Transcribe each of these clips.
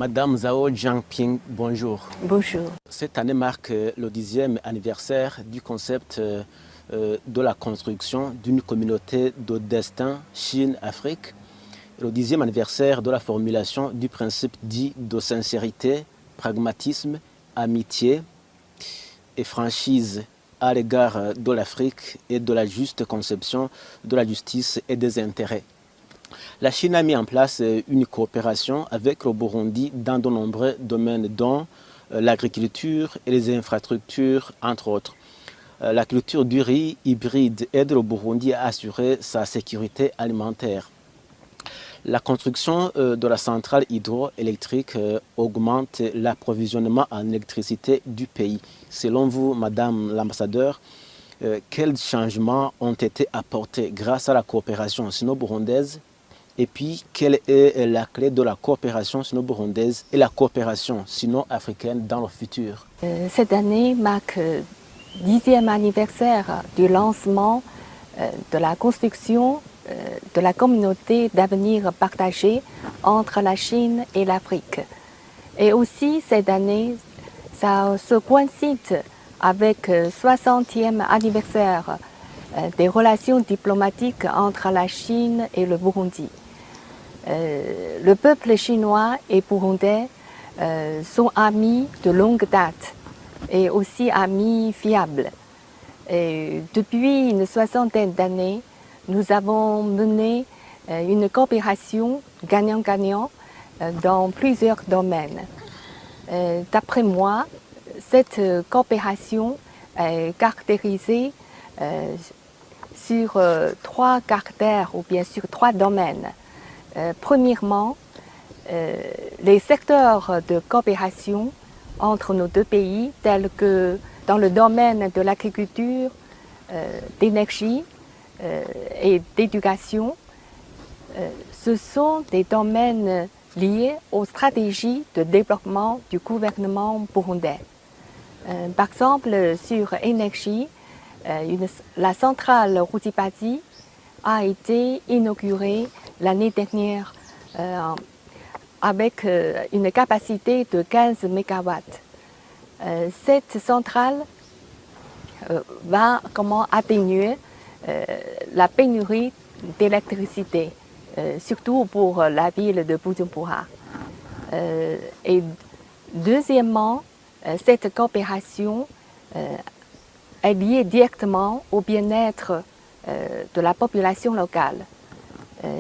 Madame Zhao Jiangping, bonjour. Bonjour. Cette année marque le 10e anniversaire du concept de la construction d'une communauté de destin Chine-Afrique, le 10e anniversaire de la formulation du principe dit de sincérité, pragmatisme, amitié et franchise à l'égard de l'Afrique et de la juste conception de la justice et des intérêts. La Chine a mis en place une coopération avec le Burundi dans de nombreux domaines, dont l'agriculture et les infrastructures, entre autres. La culture du riz hybride aide le Burundi à assurer sa sécurité alimentaire. La construction de la centrale hydroélectrique augmente l'approvisionnement en électricité du pays. Selon vous, Madame l'ambassadeur, quels changements ont été apportés grâce à la coopération sino-burundaise? Et puis, quelle est la clé de la coopération sino-burundaise et la coopération sino-africaine dans le futur? Cette année marque le 10e anniversaire du lancement de la construction de la communauté d'avenir partagé entre la Chine et l'Afrique. Et aussi, cette année, ça se coïncide avec le 60e anniversaire des relations diplomatiques entre la Chine et le Burundi. Le peuple chinois et burundais sont amis de longue date et aussi amis fiables. Et depuis une soixantaine d'années, nous avons mené une coopération gagnant-gagnant dans plusieurs domaines. D'après moi, cette coopération est caractérisée sur trois caractères ou bien sur trois domaines. Premièrement, les secteurs de coopération entre nos deux pays, tels que dans le domaine de l'agriculture, d'énergie et d'éducation, ce sont des domaines liés aux stratégies de développement du gouvernement burundais. Par exemple, sur énergie, la centrale Rutibadi a été inaugurée l'année dernière avec une capacité de 15 MW. Cette centrale va atténuer la pénurie d'électricité, surtout pour la ville de Bujumbura. Et deuxièmement, cette coopération est liée directement au bien-être de la population locale.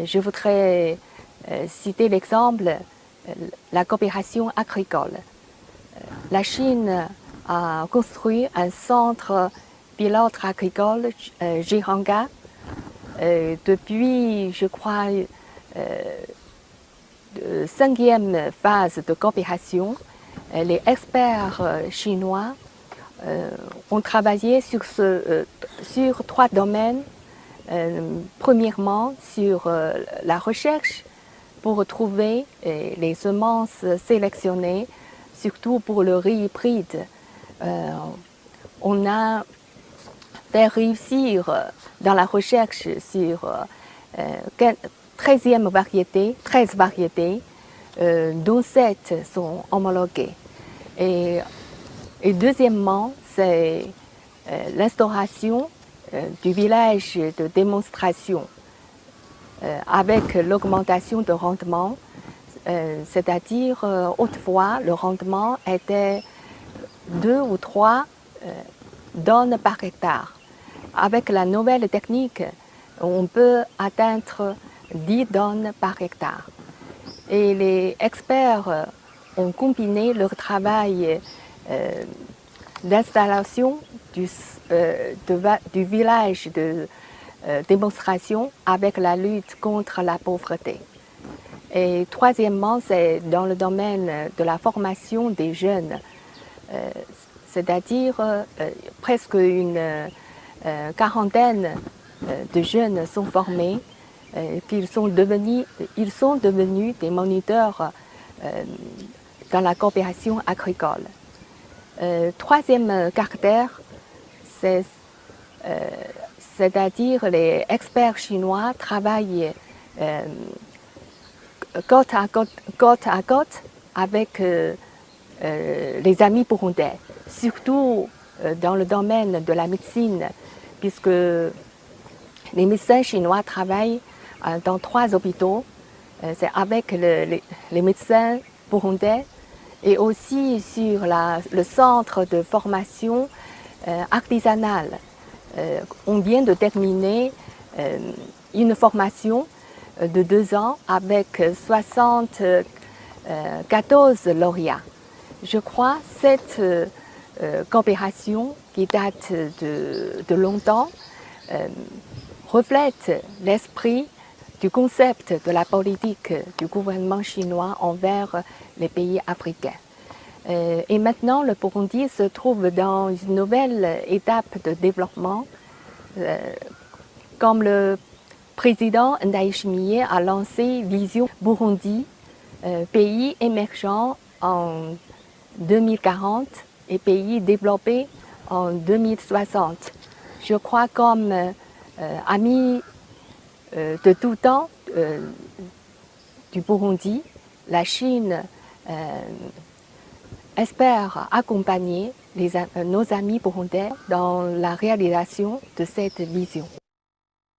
Je voudrais citer l'exemple la coopération agricole. La Chine a construit un centre pilote agricole Jiranga depuis, je crois, la 5e phase de coopération. Les experts chinois ont travaillé sur trois domaines. Premièrement, sur la recherche pour trouver les semences sélectionnées, surtout pour le riz hybride. On a fait réussir dans la recherche sur 13 variétés, dont 7 sont homologuées. Et deuxièmement, c'est l'instauration du village de démonstration avec l'augmentation de rendement, c'est-à-dire autrefois le rendement était 2 ou 3 tonnes par hectare. Avec la nouvelle technique, on peut atteindre 10 tonnes par hectare. Et les experts ont combiné leur travail d'installation du village de démonstration avec la lutte contre la pauvreté. Et troisièmement, c'est dans le domaine de la formation des jeunes, c'est-à-dire presque une quarantaine de jeunes sont formés, ils sont devenus des moniteurs dans la coopération agricole. Troisième caractère, c'est-à-dire les experts chinois travaillent côte à côte avec les amis burundais, surtout dans le domaine de la médecine, puisque les médecins chinois travaillent dans 3 hôpitaux. C'est avec les médecins burundais et aussi sur le centre de formation artisanale. On vient de terminer une formation de 2 ans avec 74 lauréats. Je crois que cette coopération qui date de longtemps reflète l'esprit du concept de la politique du gouvernement chinois envers les pays africains. Et maintenant, le Burundi se trouve dans une nouvelle étape de développement. Comme le président Ndayishimiye a lancé Vision Burundi, pays émergent en 2040 et pays développé en 2060. Je crois comme ami de tout temps du Burundi, la Chine espère accompagner nos amis burundais dans la réalisation de cette vision.